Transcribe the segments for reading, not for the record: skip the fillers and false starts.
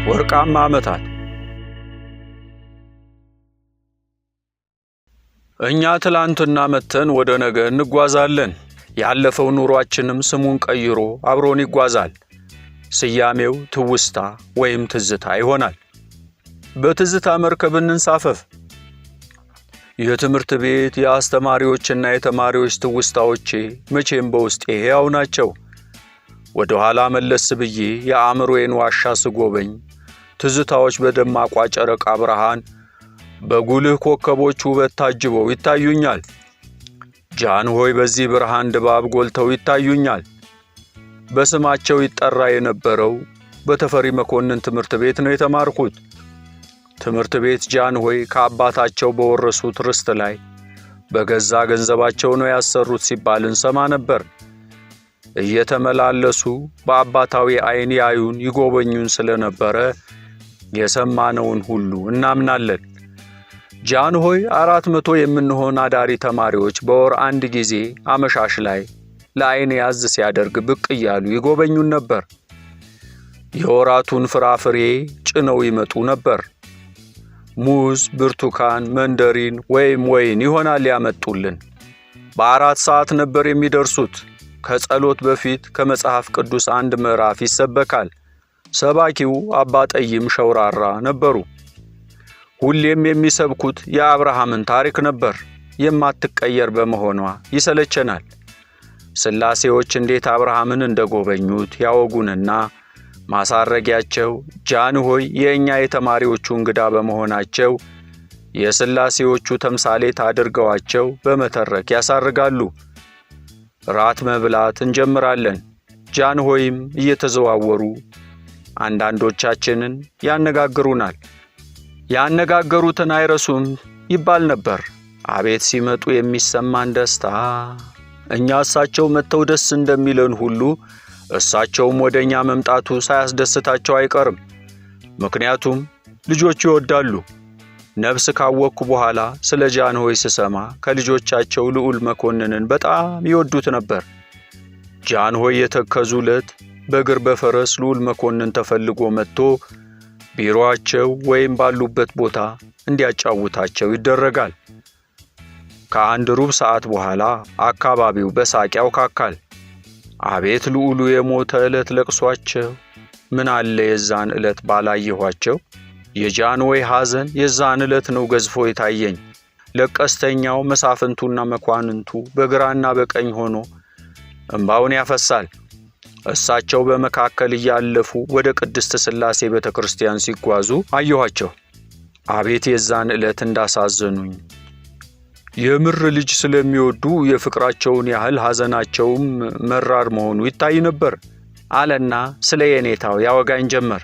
ወርቃማ ዓመታት እኛ ትላንትና መተን ወደ ነገ እንጓዛለን። ያለፈው ኑሯችንም ስሙን ቀይሮ አብሮን ይጓዛል። ስያሜው ትውስታ ወይም ትዝታ ይሆናል። በትዝታ መርከብ እንንሳፈፍ። የትምህርት ቤት የአስተማሪዎችና የተማሪዎች ትውስታዎቼ መቼም በውስጤ ሕያው ናቸው። ወደ ኋላ መለስ ብዬ የአእምሮዬን ዋሻ ስጎበኝ ትዝታዎች በደማቋ ጨረቃ ብርሃን በጉልህ ኮከቦች ውበት ታጅበው ይታዩኛል። ጃንሆይ በዚህ ብርሃን ድባብ ጎልተው ይታዩኛል። በስማቸው ይጠራ የነበረው በተፈሪ መኮንን ትምህርት ቤት ነው የተማርኩት። ትምህርት ቤት ጃንሆይ ከአባታቸው በወረሱት ርስት ላይ በገዛ ገንዘባቸው ነው ያሰሩት ሲባል እንሰማ ነበር። እየተመላለሱ በአባታዊ ዓይን ያዩን ይጎበኙን ስለነበረ የሰማነውን ሁሉ እናምናለን። ጃንሆይ 400 የምንሆን አዳሪ ተማሪዎች በወር አንድ ጊዜ አመሻሽ ላይ ለዓይን ያዝ ሲያደርግ ብቅ እያሉ ይጎበኙን ነበር። የወራቱን ፍራፍሬ ጭነው ይመጡ ነበር። ሙዝ፣ ብርቱካን፣ መንደሪን ወይም ወይን ይሆናል ያመጡልን። በ4 ሰዓት ነበር የሚደርሱት። ከጸሎት በፊት ከመጽሐፍ ቅዱስ አንድ ምዕራፍ ይሰበካል። ሰባኪው አባ ጠይም ሸውራራ ነበሩ። ሁሌም የሚሰብኩት የአብርሃምን ታሪክ ነበር። የማትቀየር በመሆኗ ይሰለቸናል። ሥላሴዎች እንዴት አብርሃምን እንደጎበኙት ያወጉንና ማሳረጊያቸው ጃንሆይ የእኛ የተማሪዎቹ እንግዳ በመሆናቸው የሥላሴዎቹ ተምሳሌት አድርገዋቸው በመተረክ ያሳርጋሉ። ራት መብላት እንጀምራለን። ጃንሆይም እየተዘዋወሩ አንዳንዶቻችንን ያነጋግሩናል። ያነጋገሩትን አይረሱም ይባል ነበር። አቤት ሲመጡ የሚሰማን ደስታ! እኛ እሳቸው መጥተው ደስ እንደሚለን ሁሉ እሳቸውም ወደኛ መምጣቱ ሳያስደስታቸው አይቀርም። ምክንያቱም ልጆቹ ይወዳሉ። ነፍስ ካወቅኩ በኋላ ስለ ጃንሆይ ስሰማ ከልጆቻቸው ልዑል መኮንንን በጣም ይወዱት ነበር። ጃንሆይ የተከዙ ዕለት በእግር በፈረስ ልዑል መኮንን ተፈልጎ መጥቶ ቢሮአቸው ወይም ባሉበት ቦታ እንዲያጫውታቸው ይደረጋል። ከአንድ ሩብ ሰዓት በኋላ አካባቢው በሳቅ ያውካካል። አቤት ልዑሉ የሞተ ዕለት ለቅሷቸው! ምን አለ የዛን ዕለት ባላየኋቸው! የጃንሆይ ሐዘን የዛን ዕለት ነው ገዝፎ የታየኝ። ለቀስተኛው መሳፍንቱና መኳንንቱ በግራና በቀኝ ሆኖ እንባውን ያፈሳል። እሳቸው በመካከል እያለፉ ወደ ቅድስት ሥላሴ ቤተ ክርስቲያን ሲጓዙ አየኋቸው። አቤት የዛን ዕለት እንዳሳዘኑኝ! የምር ልጅ ስለሚወዱ የፍቅራቸውን ያህል ሐዘናቸውም መራር መሆኑ ይታይ ነበር አለና ስለ የኔታው ያወጋኝ ጀመር።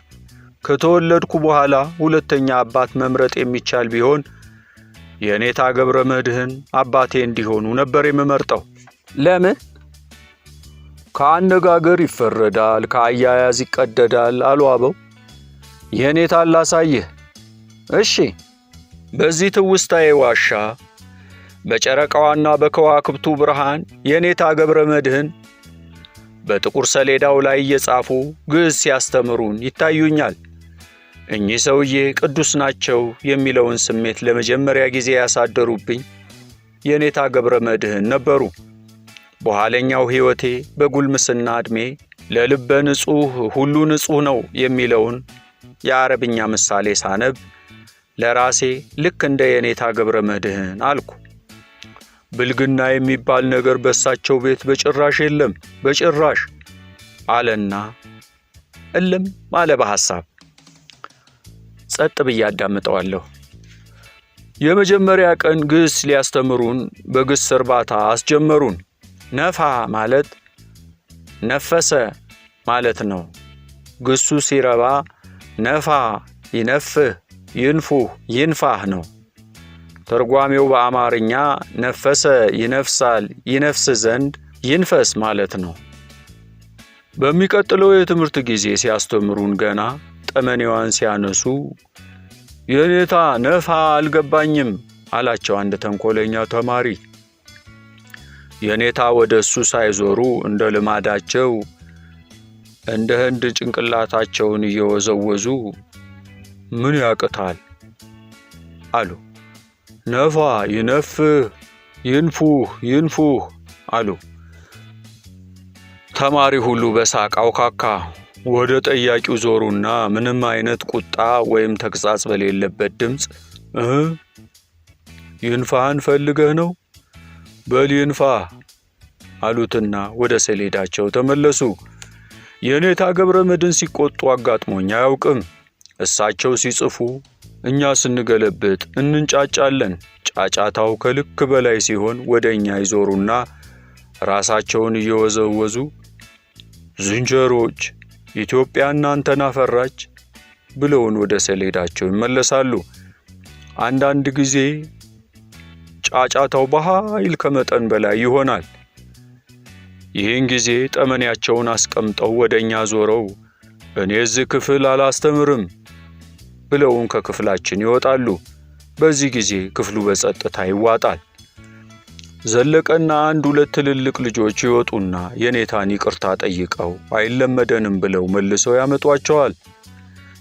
ከተወለድኩ በኋላ ሁለተኛ አባት መምረጥ የሚቻል ቢሆን የኔታ ገብረ መድኅን አባቴ እንዲሆኑ ነበር የምመርጠው። ለምን? ከአነጋገር ይፈረዳል፣ ከአያያዝ ይቀደዳል አሉ አበው። የኔታ ላሳይህ። እሺ። በዚህ ትውስታዬ ዋሻ በጨረቃዋና በከዋክብቱ ብርሃን የኔታ ገብረ መድኅን በጥቁር ሰሌዳው ላይ እየጻፉ ግዕዝ ሲያስተምሩን ይታዩኛል። እኚህ ሰውዬ ቅዱስ ናቸው የሚለውን ስሜት ለመጀመሪያ ጊዜ ያሳደሩብኝ የኔታ ገብረ መድኅን ነበሩ። በኋለኛው ሕይወቴ በጉልምስና ዕድሜ ለልበ ንጹሕ ሁሉ ንጹሕ ነው የሚለውን የአረብኛ ምሳሌ ሳነብ ለራሴ ልክ እንደ የኔታ ገብረ መድኅን አልኩ። ብልግና የሚባል ነገር በእሳቸው ቤት በጭራሽ የለም፣ በጭራሽ አለና እልም አለ በሐሳብ። ጸጥ ብዬ አዳምጠዋለሁ። የመጀመሪያ ቀን ግስ ሊያስተምሩን በግስ እርባታ አስጀመሩን። ነፋ ማለት ነፈሰ ማለት ነው። ግሱ ሲረባ ነፋ፣ ይነፍህ፣ ይንፉህ፣ ይንፋህ ነው። ተርጓሚው በአማርኛ ነፈሰ ይነፍሳል፣ ይነፍስ ዘንድ ይንፈስ ማለት ነው። በሚቀጥለው የትምህርት ጊዜ ሲያስተምሩን ገና ጠመኔዋን ሲያነሱ የኔታ ነፋ አልገባኝም አላቸው አንድ ተንኮለኛ ተማሪ። የኔታ ወደ እሱ ሳይዞሩ እንደ ልማዳቸው እንደ ህንድ ጭንቅላታቸውን እየወዘወዙ ምን ያቅታል አሉ። ነፋ ይነፍህ ይንፉህ ይንፉህ አሉ። ተማሪ ሁሉ በሳቅ አውካካ። ወደ ጠያቂው ዞሩና ምንም አይነት ቁጣ ወይም ተግሳጽ በሌለበት ድምፅ ይንፋህን ፈልገህ ነው? በል ይንፋህ አሉትና ወደ ሰሌዳቸው ተመለሱ። የኔታ ገብረመድህን ሲቆጡ አጋጥሞኝ አያውቅም። እሳቸው ሲጽፉ እኛ ስንገለብጥ እንንጫጫለን። ጫጫታው ከልክ በላይ ሲሆን ወደ እኛ ይዞሩና ራሳቸውን እየወዘወዙ ዝንጀሮች ኢትዮጵያ እናንተን አፈራች ብለውን ወደ ሰሌዳቸው ይመለሳሉ። አንዳንድ ጊዜ ጫጫታው በኃይል ከመጠን በላይ ይሆናል። ይህን ጊዜ ጠመኔያቸውን አስቀምጠው ወደኛ ዞረው እኔ እዚህ ክፍል አላስተምርም ብለውን ከክፍላችን ይወጣሉ። በዚህ ጊዜ ክፍሉ በጸጥታ ይዋጣል። ዘለቀና አንድ ሁለት ትልልቅ ልጆች ይወጡና የኔታን ይቅርታ ጠይቀው አይለመደንም ብለው መልሰው ያመጧቸዋል።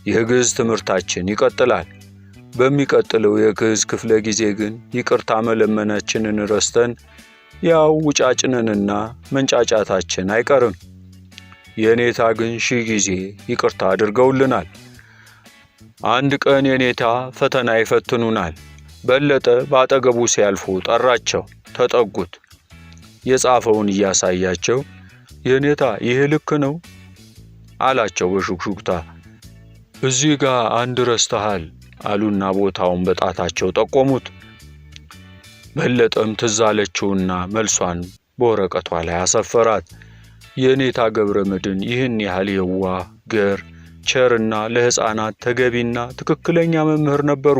የግዕዝ ትምህርታችን ይቀጥላል። በሚቀጥለው የግዕዝ ክፍለ ጊዜ ግን ይቅርታ መለመናችንን ረስተን ያው ውጫጭነንና መንጫጫታችን አይቀርም። የኔታ ግን ሺህ ጊዜ ይቅርታ አድርገውልናል። አንድ ቀን የኔታ ፈተና ይፈትኑናል። በለጠ ባጠገቡ ሲያልፉ ጠራቸው። ተጠጉት። የጻፈውን እያሳያቸው የኔታ ይሄ ልክ ነው አላቸው በሹክሹክታ። እዚህ ጋር አንድ ረስተሃል አሉና ቦታውን በጣታቸው ጠቆሙት። በለጠም ትዝ አለችውና መልሷን በወረቀቷ ላይ አሰፈራት። የኔታ ገብረመድህን ይህን ያህል የዋህ ገር ቸርና ለሕፃናት ተገቢና ትክክለኛ መምህር ነበሩ።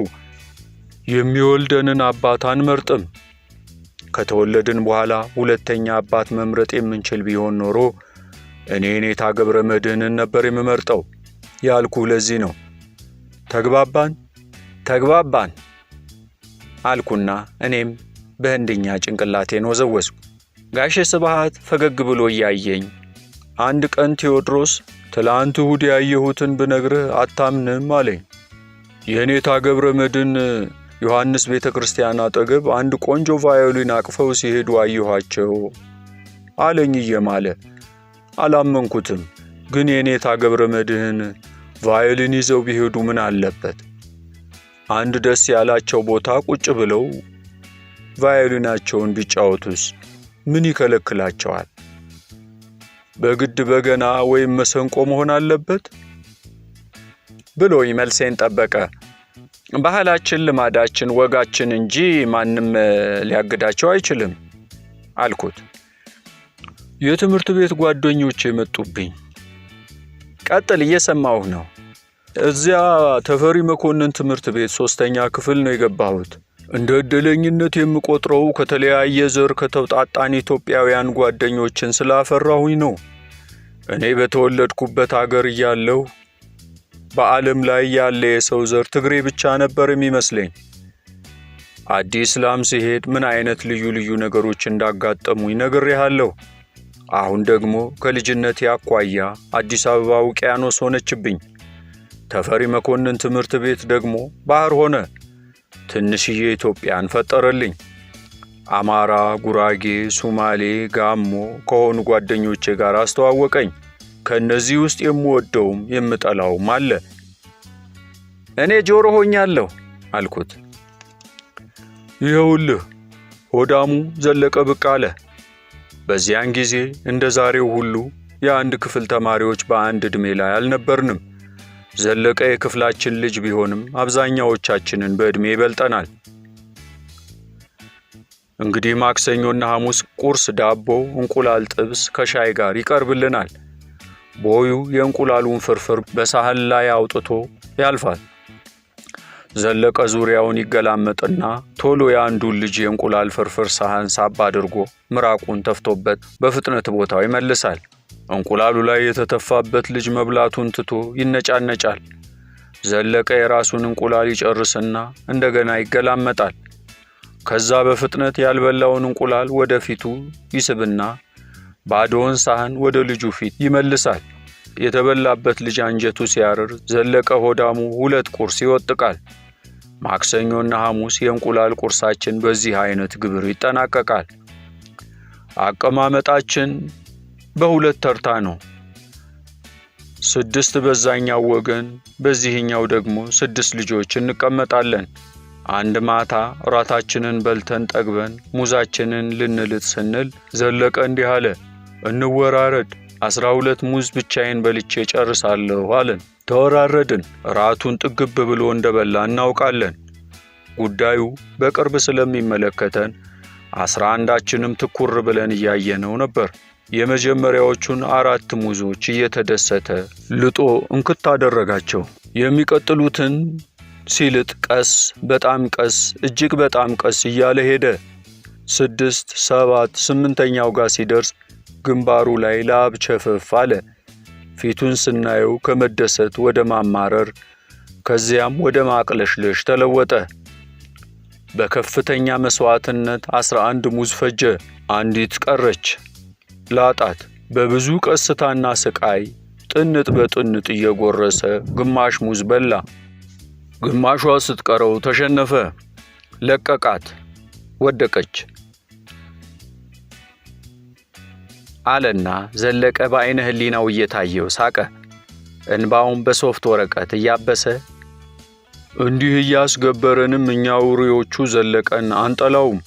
የሚወልደንን አባት አንመርጥም። ከተወለድን በኋላ ሁለተኛ አባት መምረጥ የምንችል ቢሆን ኖሮ እኔ የኔታ ገብረመድህንን ነበር የምመርጠው ያልኩ ለዚህ ነው። ተግባባን አልኩና እኔም በህንድኛ ጭንቅላቴን ወዘወዝኩ። ጋሼ ስብሐት ፈገግ ብሎ እያየኝ አንድ ቀን ቴዎድሮስ ትላንት እሑድ ያየሁትን ብነግርህ አታምንም አለኝ። የኔታ ገብረመድህን ዮሐንስ ቤተክርስቲያን አጠገብ አንድ ቆንጆ ቫዮሊን አቅፈው ሲሄዱ አየኋቸው አለኝ እየማለ። አላመንኩትም። ግን የኔታ ገብረመድህን ቫዮሊን ይዘው ቢሄዱ ምን አለበት? አንድ ደስ ያላቸው ቦታ ቁጭ ብለው ቫዮሊናቸውን ቢጫወቱስ ምን ይከለክላቸዋል? በግድ በገና ወይም መሰንቆ መሆን አለበት ብሎኝ መልሴን ጠበቀ። ባህላችን፣ ልማዳችን፣ ወጋችን እንጂ ማንም ሊያግዳቸው አይችልም አልኩት። የትምህርት ቤት ጓደኞቼ መጡብኝ። ቀጥል፣ እየሰማሁህ ነው። እዚያ ተፈሪ መኮንን ትምህርት ቤት 3ኛ ክፍል ነው የገባሁት። እንደ ዕድለኝነት የምቆጥረው ከተለያየ ዘር ከተውጣጣን ኢትዮጵያውያን ጓደኞችን ስላፈራሁኝ ነው። እኔ በተወለድኩበት አገር እያለሁ በዓለም ላይ ያለ የሰው ዘር ትግሬ ብቻ ነበር የሚመስለኝ። አዲስ ላም ሲሄድ ምን አይነት ልዩ ልዩ ነገሮች እንዳጋጠሙኝ ነግሬሃለሁ። አሁን ደግሞ ከልጅነቴ አኳያ አዲስ አበባ ውቅያኖስ ሆነችብኝ። ተፈሪ መኮንን ትምህርት ቤት ደግሞ ባህር ሆነ። ትንሽዬ ኢትዮጵያን ፈጠረልኝ። አማራ፣ ጉራጌ፣ ሱማሌ፣ ጋሞ ከሆኑ ጓደኞቼ ጋር አስተዋወቀኝ። ከነዚህ ውስጥ የምወደውም የምጠላውም አለ። እኔ ጆሮ ሆኛለሁ አልኩት። ይኸውልህ ሆዳሙ ዘለቀ ብቅ አለ። በዚያን ጊዜ እንደ ዛሬው ሁሉ የአንድ ክፍል ተማሪዎች በአንድ ዕድሜ ላይ አልነበርንም። ዘለቀ የክፍላችን ልጅ ቢሆንም አብዛኛዎቻችንን በዕድሜ ይበልጠናል። እንግዲህ ማክሰኞና ሐሙስ ቁርስ ዳቦ፣ እንቁላል ጥብስ ከሻይ ጋር ይቀርብልናል። ቦዩ የእንቁላሉን ፍርፍር በሳህን ላይ አውጥቶ ያልፋል። ዘለቀ ዙሪያውን ይገላመጥና ቶሎ የአንዱን ልጅ የእንቁላል ፍርፍር ሳህን ሳብ አድርጎ ምራቁን ተፍቶበት በፍጥነት ቦታው ይመልሳል። እንቁላሉ ላይ የተተፋበት ልጅ መብላቱን ትቶ ይነጫነጫል። ዘለቀ የራሱን እንቁላል ይጨርስና እንደገና ይገላመጣል። ከዛ በፍጥነት ያልበላውን እንቁላል ወደ ፊቱ ይስብና ባዶውን ሳህን ወደ ልጁ ፊት ይመልሳል። የተበላበት ልጅ አንጀቱ ሲያርር ዘለቀ ሆዳሙ 2 ቁርስ ይወጥቃል። ማክሰኞና ሐሙስ የእንቁላል ቁርሳችን በዚህ አይነት ግብር ይጠናቀቃል። አቀማመጣችን በ2 ተርታ ነው። 6 በዛኛው ወገን፣ በዚህኛው ደግሞ 6 ልጆች እንቀመጣለን። አንድ ማታ ራታችንን በልተን ጠግበን ሙዛችንን ልንልጥ ስንል ዘለቀ እንዲህ አለ፣ እንወራረድ፣ 12 ሙዝ ብቻዬን በልቼ ጨርሳለሁ አለን። ተወራረድን። ራቱን ጥግብ ብሎ እንደበላ እናውቃለን። ጉዳዩ በቅርብ ስለሚመለከተን 11ችንም ትኩር ብለን እያየነው ነበር። የመጀመሪያዎቹን 4 ሙዞች እየተደሰተ ልጦ እንክት አደረጋቸው። የሚቀጥሉትን ሲልጥ ቀስ፣ በጣም ቀስ፣ እጅግ በጣም ቀስ እያለ ሄደ። 6፣ 7፣ 8ኛው ጋር ሲደርስ ግንባሩ ላይ ላብ ቸፈፍ አለ። ፊቱን ስናየው ከመደሰት ወደ ማማረር ከዚያም ወደ ማቅለሽለሽ ተለወጠ። በከፍተኛ መስዋዕትነት 11 ሙዝ ፈጀ። አንዲት ቀረች። ላጣት። በብዙ ቀስታና ስቃይ ጥንጥ በጥንጥ እየጎረሰ ግማሽ ሙዝ በላ። ግማሿ ስትቀረው ተሸነፈ። ለቀቃት። ወደቀች አለና ዘለቀ በአይነ ህሊናው እየታየው ሳቀ። እንባውን በሶፍት ወረቀት እያበሰ እንዲህ እያስገበረንም እኛ ውሪዎቹ ዘለቀን አንጠላውም፣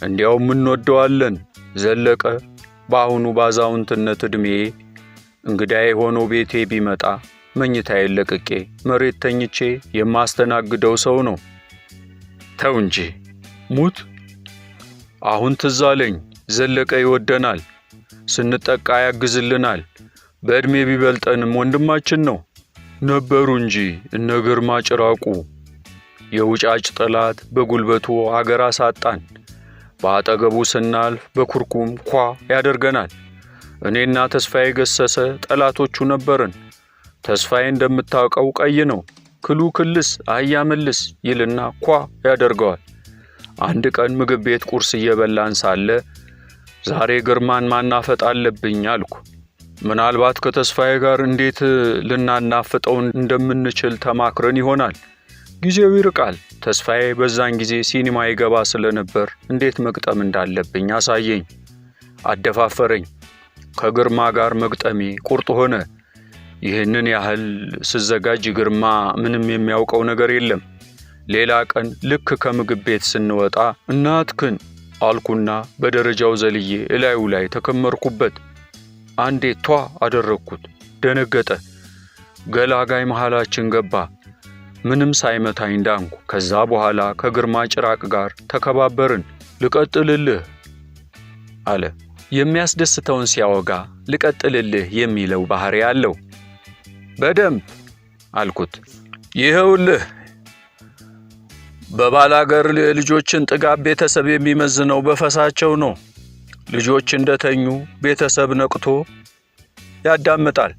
እንዲያውም እንወደዋለን። ዘለቀ በአሁኑ ባዛውንትነት ዕድሜ እንግዳዬ ሆኖ ቤቴ ቢመጣ መኝታዬን ለቅቄ መሬት ተኝቼ የማስተናግደው ሰው ነው። ተው እንጂ ሙት። አሁን ትዝ አለኝ። ዘለቀ ይወደናል፣ ስንጠቃ ያግዝልናል። በዕድሜ ቢበልጠንም ወንድማችን ነው። ነበሩ እንጂ እነ ግርማ ጭራቁ። የውጫጭ ጠላት በጉልበቱ አገር አሳጣን። በአጠገቡ ስናልፍ በኩርኩም ኳ ያደርገናል። እኔና ተስፋዬ ገሰሰ ጠላቶቹ ነበርን። ተስፋዬ እንደምታውቀው ቀይ ነው። ክሉ ክልስ አህያ መልስ ይልና ኳ ያደርገዋል። አንድ ቀን ምግብ ቤት ቁርስ እየበላን ሳለ ዛሬ ግርማን ማናፈጥ አለብኝ አልኩ። ምናልባት ከተስፋዬ ጋር እንዴት ልናናፍጠው እንደምንችል ተማክረን ይሆናል። ጊዜው ይርቃል። ተስፋዬ በዛን ጊዜ ሲኒማ ይገባ ስለነበር እንዴት መግጠም እንዳለብኝ አሳየኝ። አደፋፈረኝ። ከግርማ ጋር መግጠሜ ቁርጥ ሆነ። ይህንን ያህል ስዘጋጅ ግርማ ምንም የሚያውቀው ነገር የለም። ሌላ ቀን ልክ ከምግብ ቤት ስንወጣ እናትክን አልኩና በደረጃው ዘልዬ እላዩ ላይ ተከመርኩበት። አንዴ ቷ አደረግኩት። ደነገጠ። ገላጋይ መሃላችን ገባ። ምንም ሳይመታኝ ዳንኩ። ከዛ በኋላ ከግርማ ጭራቅ ጋር ተከባበርን። ልቀጥልልህ አለ። የሚያስደስተውን ሲያወጋ ልቀጥልልህ የሚለው ባህሪ አለው። በደንብ አልኩት። ይኸውልህ በባላገር ልጆችን ጥጋብ ቤተሰብ የሚመዝነው በፈሳቸው ነው። ልጆች እንደተኙ ቤተሰብ ነቅቶ ያዳምጣል።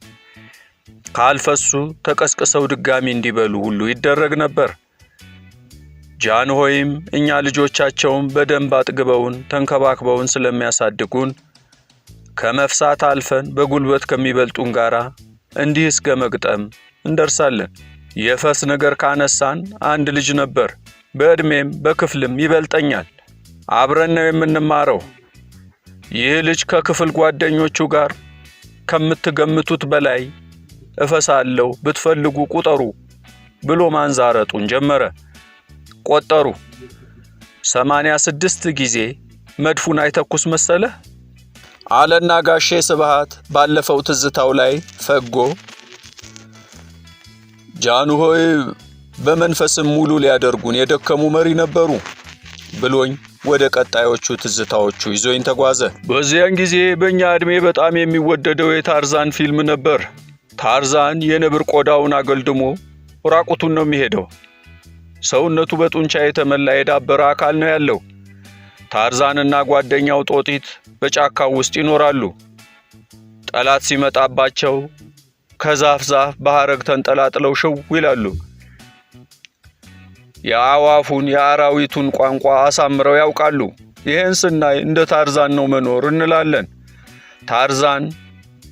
ካልፈሱ ተቀስቅሰው ድጋሚ እንዲበሉ ሁሉ ይደረግ ነበር። ጃንሆይም እኛ ልጆቻቸውን በደንብ አጥግበውን ተንከባክበውን ስለሚያሳድጉን ከመፍሳት አልፈን በጉልበት ከሚበልጡን ጋራ እንዲህ እስከ መግጠም እንደርሳለን። የፈስ ነገር ካነሳን አንድ ልጅ ነበር። በዕድሜም በክፍልም ይበልጠኛል። አብረን ነው የምንማረው። ይህ ልጅ ከክፍል ጓደኞቹ ጋር ከምትገምቱት በላይ እፈሳለሁ፣ ብትፈልጉ ቁጠሩ ብሎ ማንዛረጡን ጀመረ። ቆጠሩ። 86 ጊዜ መድፉን አይተኩስ መሰለህ አለና ጋሼ ስብሃት ባለፈው ትዝታው ላይ ፈጎ ጃንሆይ በመንፈስም ሙሉ ሊያደርጉን የደከሙ መሪ ነበሩ ብሎኝ ወደ ቀጣዮቹ ትዝታዎቹ ይዞኝ ተጓዘ። በዚያን ጊዜ በእኛ ዕድሜ በጣም የሚወደደው የታርዛን ፊልም ነበር። ታርዛን የነብር ቆዳውን አገልድሞ ራቁቱን ነው የሚሄደው። ሰውነቱ በጡንቻ የተመላ የዳበረ አካል ነው ያለው። ታርዛንና ጓደኛው ጦጢት በጫካው ውስጥ ይኖራሉ። ጠላት ሲመጣባቸው ከዛፍ ዛፍ በሐረግ ተንጠላጥለው ሽው ይላሉ። የአዋፉን የአራዊቱን ቋንቋ አሳምረው ያውቃሉ። ይህን ስናይ እንደ ታርዛን ነው መኖር እንላለን። ታርዛን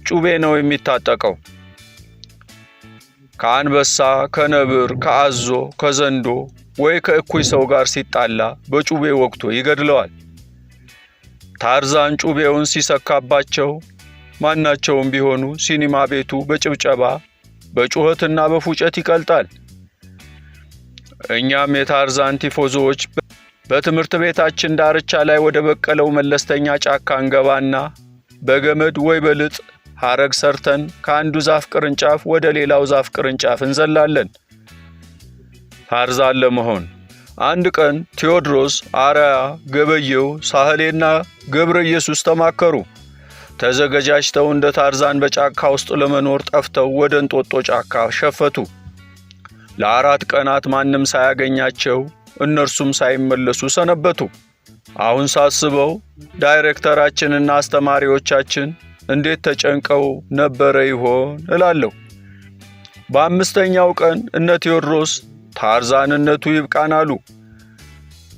ጩቤ ነው የሚታጠቀው። ከአንበሳ፣ ከነብር፣ ከአዞ፣ ከዘንዶ ወይ ከእኩይ ሰው ጋር ሲጣላ በጩቤ ወቅቶ ይገድለዋል። ታርዛን ጩቤውን ሲሰካባቸው ማናቸውም ቢሆኑ ሲኒማ ቤቱ በጭብጨባ በጩኸትና በፉጨት ይቀልጣል። እኛም የታርዛን ቲፎዞዎች በትምህርት ቤታችን ዳርቻ ላይ ወደ በቀለው መለስተኛ ጫካ እንገባና በገመድ ወይ በልጥ ሐረግ ሰርተን ከአንዱ ዛፍ ቅርንጫፍ ወደ ሌላው ዛፍ ቅርንጫፍ እንዘላለን። ታርዛን ለመሆን አንድ ቀን ቴዎድሮስ፣ አርአያ፣ ገበየው፣ ሳህሌና ገብረ ኢየሱስ ተማከሩ። ተዘጋጅተው እንደ ታርዛን በጫካ ውስጥ ለመኖር ጠፍተው ወደ እንጦጦ ጫካ ሸፈቱ። ለ4 ቀናት ማንም ሳያገኛቸው እነርሱም ሳይመለሱ ሰነበቱ። አሁን ሳስበው ዳይሬክተራችንና አስተማሪዎቻችን እንዴት ተጨንቀው ነበረ ይሆን እላለሁ። በ5ኛው ቀን እነ ቴዎድሮስ ታርዛንነቱ ይብቃን አሉ።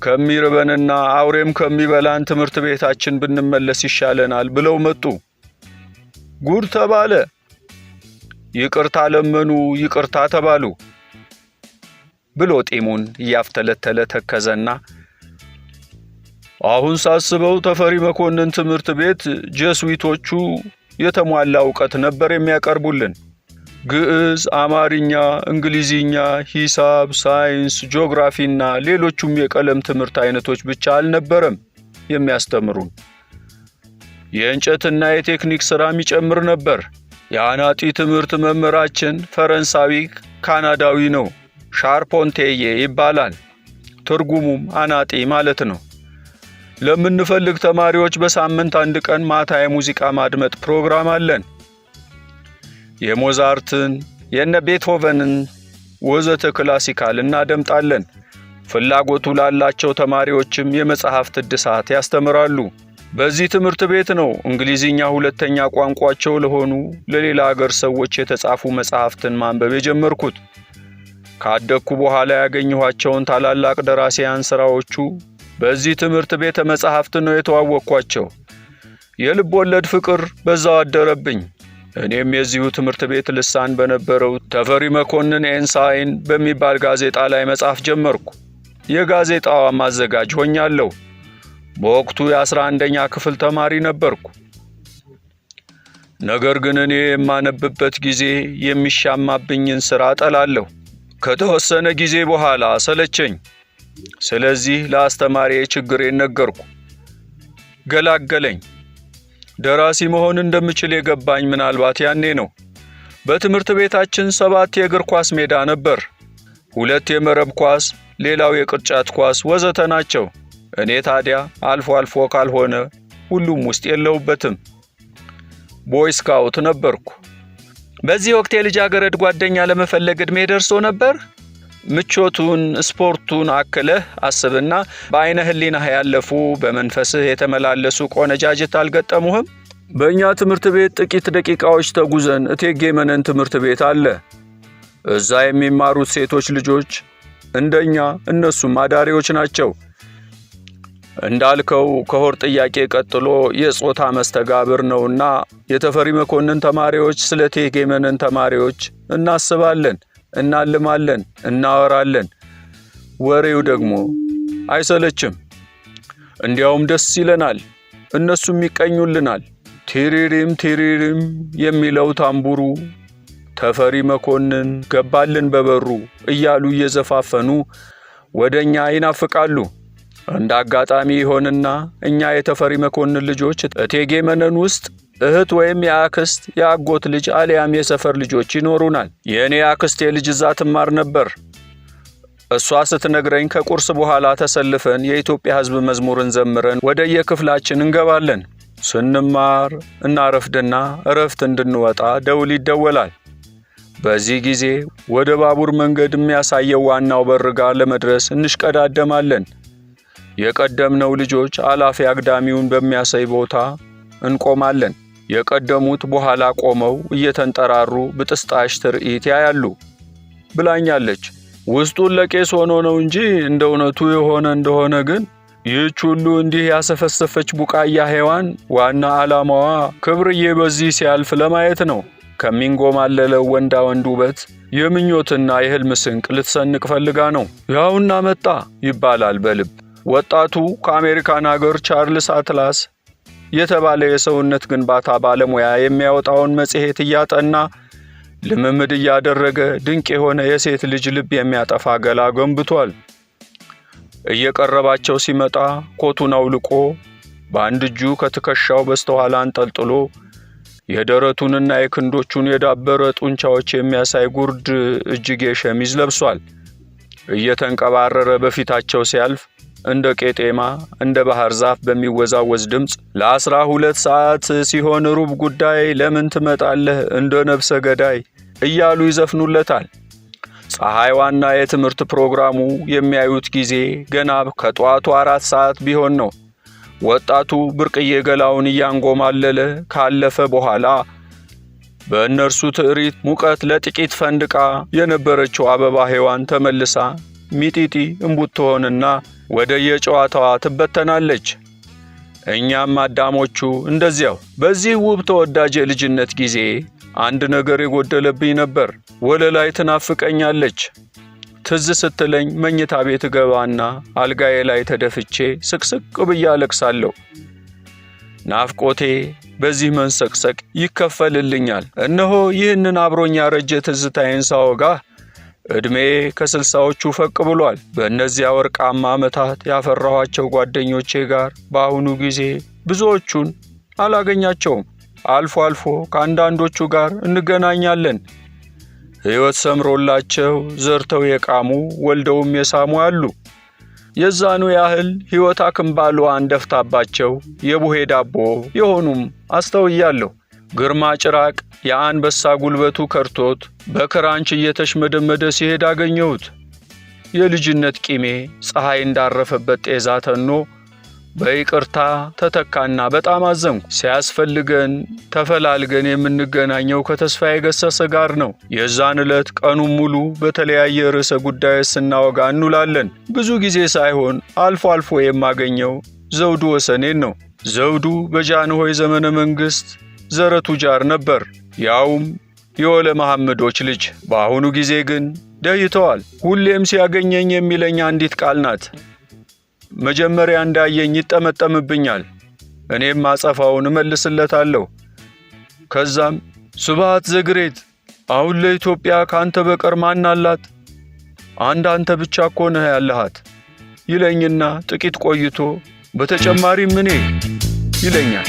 ከሚርበንና አውሬም ከሚበላን ትምህርት ቤታችን ብንመለስ ይሻለናል ብለው መጡ። ጉድ ተባለ። ይቅርታ ለመኑ፣ ይቅርታ ተባሉ ብሎ ጢሙን እያፍተለተለ ተከዘና አሁን ሳስበው ተፈሪ መኮንን ትምህርት ቤት ጀስዊቶቹ የተሟላ ዕውቀት ነበር የሚያቀርቡልን። ግዕዝ፣ አማርኛ፣ እንግሊዝኛ፣ ሂሳብ፣ ሳይንስ፣ ጂኦግራፊና ሌሎቹም የቀለም ትምህርት አይነቶች ብቻ አልነበረም የሚያስተምሩን። የእንጨትና የቴክኒክ ሥራም ይጨምር ነበር። የአናጢ ትምህርት መምህራችን ፈረንሳዊ ካናዳዊ ነው። ሻርፖንቴዬ ይባላል። ትርጉሙም አናጢ ማለት ነው። ለምንፈልግ ተማሪዎች በሳምንት 1 ቀን ማታ የሙዚቃ ማድመጥ ፕሮግራም አለን። የሞዛርትን፣ የነ ቤትሆቨንን ወዘተ ክላሲካል እናደምጣለን። ፍላጎቱ ላላቸው ተማሪዎችም የመጽሐፍት እድሳት ያስተምራሉ። በዚህ ትምህርት ቤት ነው እንግሊዝኛ ሁለተኛ ቋንቋቸው ለሆኑ ለሌላ ሀገር ሰዎች የተጻፉ መጽሐፍትን ማንበብ የጀመርኩት። ካደግኩ በኋላ ያገኘኋቸውን ታላላቅ ደራሲያን ሥራዎቹ በዚህ ትምህርት ቤተ መጽሐፍት ነው የተዋወቅኳቸው። የልብ ወለድ ፍቅር በዛው አደረብኝ። እኔም የዚሁ ትምህርት ቤት ልሳን በነበረው ተፈሪ መኮንን ኤንሳይን በሚባል ጋዜጣ ላይ መጻፍ ጀመርኩ። የጋዜጣው አዘጋጅ ሆኛለሁ። በወቅቱ የ11ኛ ክፍል ተማሪ ነበርኩ። ነገር ግን እኔ የማነብበት ጊዜ የሚሻማብኝን ሥራ ጠላለሁ። ከተወሰነ ጊዜ በኋላ ሰለቸኝ። ስለዚህ ለአስተማሪዬ ችግሬን ነገርኩ። ገላገለኝ። ደራሲ መሆን እንደምችል የገባኝ ምናልባት ያኔ ነው። በትምህርት ቤታችን 7 የእግር ኳስ ሜዳ ነበር። 2 የመረብ ኳስ፣ ሌላው የቅርጫት ኳስ ወዘተ ናቸው። እኔ ታዲያ አልፎ አልፎ ካልሆነ ሁሉም ውስጥ የለውበትም። ቦይ ስካውት ነበርኩ። በዚህ ወቅት የልጃገረድ ጓደኛ ለመፈለግ ዕድሜ ደርሶ ነበር። ምቾቱን ስፖርቱን አክለህ አስብና በአይነ ህሊናህ ያለፉ በመንፈስህ የተመላለሱ ቆነጃጅት አልገጠሙህም? በእኛ ትምህርት ቤት ጥቂት ደቂቃዎች ተጉዘን እቴጌ መነን ትምህርት ቤት አለ። እዛ የሚማሩት ሴቶች ልጆች እንደኛ እነሱም አዳሪዎች ናቸው። እንዳልከው ከሆር ጥያቄ ቀጥሎ የጾታ መስተጋብር ነውና የተፈሪ መኮንን ተማሪዎች ስለ እቴጌ መነን ተማሪዎች እናስባለን፣ እናልማለን፣ እናወራለን። ወሬው ደግሞ አይሰለችም። እንዲያውም ደስ ይለናል። እነሱም ይቀኙልናል። ቲሪሪም ቲሪሪም የሚለው ታምቡሩ ተፈሪ መኮንን ገባልን በበሩ እያሉ እየዘፋፈኑ ወደኛ ይናፍቃሉ። እንደ አጋጣሚ ይሆንና እኛ የተፈሪ መኮንን ልጆች እቴጌ መነን ውስጥ እህት ወይም የአክስት የአጎት ልጅ አሊያም የሰፈር ልጆች ይኖሩናል። የኔ አክስቴ ልጅ እዛ ትማር ነበር። እሷ ስትነግረኝ ከቁርስ በኋላ ተሰልፈን የኢትዮጵያ ሕዝብ መዝሙርን ዘምረን ወደ የክፍላችን እንገባለን። ስንማር እናረፍድና እረፍት እንድንወጣ ደውል ይደወላል። በዚህ ጊዜ ወደ ባቡር መንገድ የሚያሳየው ዋናው በር ጋር ለመድረስ እንሽቀዳደማለን። የቀደምነው ልጆች አላፊ አግዳሚውን በሚያሳይ ቦታ እንቆማለን። የቀደሙት በኋላ ቆመው እየተንጠራሩ ብጥስጣሽ ትርኢት ያያሉ ብላኛለች። ውስጡን ለቄስ ሆኖ ነው እንጂ እንደ እውነቱ የሆነ እንደሆነ ግን ይህች ሁሉ እንዲህ ያሰፈሰፈች ቡቃያ ሔዋን ዋና ዓላማዋ ክብርዬ በዚህ ሲያልፍ ለማየት ነው። ከሚንጎማለለው ወንዳ ወንድ ውበት የምኞትና የህልም ስንቅ ልትሰንቅ ፈልጋ ነው። ያውና መጣ ይባላል በልብ። ወጣቱ ከአሜሪካን ሀገር ቻርልስ አትላስ የተባለ የሰውነት ግንባታ ባለሙያ የሚያወጣውን መጽሔት እያጠና ልምምድ እያደረገ ድንቅ የሆነ የሴት ልጅ ልብ የሚያጠፋ ገላ ገንብቷል። እየቀረባቸው ሲመጣ ኮቱን አውልቆ በአንድ እጁ ከትከሻው በስተኋላ አንጠልጥሎ የደረቱንና የክንዶቹን የዳበረ ጡንቻዎች የሚያሳይ ጉርድ እጅጌ ሸሚዝ ለብሷል። እየተንቀባረረ በፊታቸው ሲያልፍ እንደ ቄጤማ እንደ ባህር ዛፍ በሚወዛወዝ ድምፅ ለ12 ሰዓት ሲሆን ሩብ ጉዳይ ለምን ትመጣለህ እንደ ነብሰ ገዳይ እያሉ ይዘፍኑለታል። ፀሐይዋና የትምህርት ፕሮግራሙ የሚያዩት ጊዜ ገና ከጧቱ 4 ሰዓት ቢሆን ነው። ወጣቱ ብርቅዬ ገላውን እያንጎማለለ ካለፈ በኋላ በእነርሱ ትዕሪት ሙቀት ለጥቂት ፈንድቃ የነበረችው አበባ ሔዋን ተመልሳ ሚጢጢ እምቡጥ ትሆንና ወደ የጨዋታዋ ትበተናለች። እኛም አዳሞቹ እንደዚያው። በዚህ ውብ ተወዳጅ የልጅነት ጊዜ አንድ ነገር የጎደለብኝ ነበር። ወለላይ ትናፍቀኛለች። ትዝ ስትለኝ መኝታ ቤት ገባና አልጋዬ ላይ ተደፍቼ ስቅስቅ ብዬ አለቅሳለሁ። ናፍቆቴ በዚህ መንሰቅሰቅ ይከፈልልኛል። እነሆ ይህንን አብሮኝ ያረጀ ትዝታዬን ሳወጋ ዕድሜ ከ60ዎቹ ፈቅ ብሏል። በእነዚያ ወርቃማ ዓመታት ያፈራኋቸው ጓደኞቼ ጋር በአሁኑ ጊዜ ብዙዎቹን አላገኛቸውም። አልፎ አልፎ ከአንዳንዶቹ ጋር እንገናኛለን። ሕይወት ሰምሮላቸው ዘርተው የቃሙ ወልደውም የሳሙ አሉ። የዛኑ ያህል ሕይወት አክምባሏን ደፍታባቸው የቡሄ ዳቦ የሆኑም አስተውያለሁ። ግርማ ጭራቅ የአንበሳ ጉልበቱ ከርቶት በክራንች እየተሽመደመደ ሲሄድ አገኘሁት። የልጅነት ቂሜ ፀሐይ እንዳረፈበት ጤዛ ተኖ በይቅርታ ተተካና በጣም አዘንኩ። ሲያስፈልገን ተፈላልገን የምንገናኘው ከተስፋዬ ገሰሰ ጋር ነው። የዛን ዕለት ቀኑን ሙሉ በተለያየ ርዕሰ ጉዳዮች ስናወጋ እንውላለን። ብዙ ጊዜ ሳይሆን አልፎ አልፎ የማገኘው ዘውዱ ወሰኔን ነው። ዘውዱ በጃንሆይ ዘመነ መንግስት ዘረ ቱጃር ነበር፣ ያውም የወለ መሐመዶች ልጅ። በአሁኑ ጊዜ ግን ደይተዋል። ሁሌም ሲያገኘኝ የሚለኝ አንዲት ቃል ናት። መጀመሪያ እንዳየኝ ይጠመጠምብኛል፣ እኔም አጸፋውን እመልስለታለሁ። ከዛም ስብሐት ዘግሬት፣ አሁን ለኢትዮጵያ ካንተ በቀር ማን አላት? አንተ ብቻ እኮ ነህ ያለሃት ይለኝና ጥቂት ቆይቶ በተጨማሪም እኔ ይለኛል።